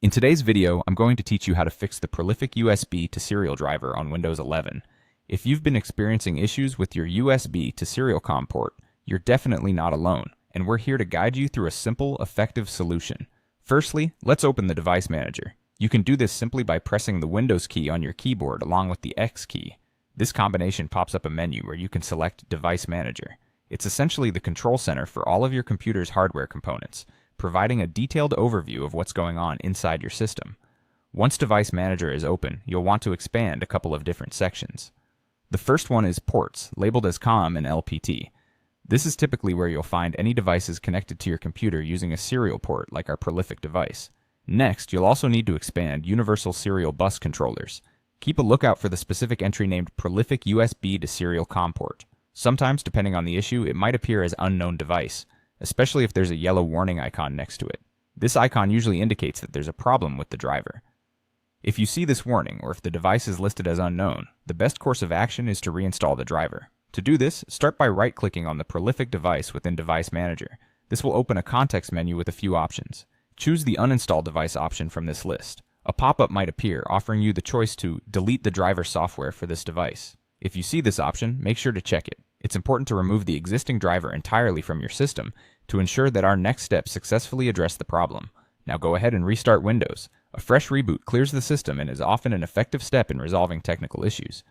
In today's video, I'm going to teach you how to fix the prolific USB to serial driver on Windows 11. If you've been experiencing issues with your USB to serial COM port, you're definitely not alone, and we're here to guide you through a simple, effective solution. Firstly, let's open the Device Manager. You can do this simply by pressing the Windows key on your keyboard along with the X key. This combination pops up a menu where you can select Device Manager. It's essentially the control center for all of your computer's hardware components, providing a detailed overview of what's going on inside your system. Once Device Manager is open, you'll want to expand a couple of different sections. The first one is Ports, labeled as COM and LPT. This is typically where you'll find any devices connected to your computer using a serial port like our prolific device. Next, you'll also need to expand Universal Serial Bus Controllers. Keep a lookout for the specific entry named Prolific USB to Serial COM port. Sometimes, depending on the issue, it might appear as Unknown Device, especially if there's a yellow warning icon next to it. This icon usually indicates that there's a problem with the driver. If you see this warning, or if the device is listed as unknown, the best course of action is to reinstall the driver. To do this, start by right-clicking on the prolific device within Device Manager. This will open a context menu with a few options. Choose the Uninstall Device option from this list. A pop-up might appear offering you the choice to delete the driver software for this device. If you see this option, make sure to check it. It's important to remove the existing driver entirely from your system to ensure that our next steps successfully address the problem. Now go ahead and restart Windows. A fresh reboot clears the system and is often an effective step in resolving technical issues.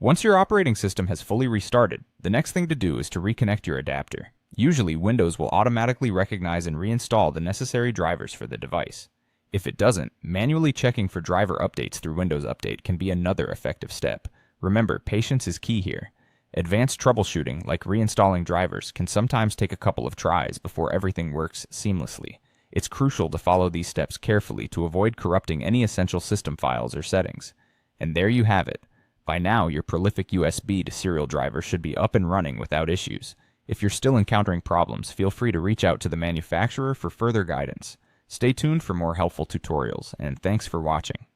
Once your operating system has fully restarted, the next thing to do is to reconnect your adapter. Usually, Windows will automatically recognize and reinstall the necessary drivers for the device. If it doesn't, manually checking for driver updates through Windows Update can be another effective step. Remember, patience is key here. Advanced troubleshooting, like reinstalling drivers, can sometimes take a couple of tries before everything works seamlessly. It's crucial to follow these steps carefully to avoid corrupting any essential system files or settings. And there you have it. By now, your prolific USB to serial driver should be up and running without issues. If you're still encountering problems, feel free to reach out to the manufacturer for further guidance. Stay tuned for more helpful tutorials, and thanks for watching.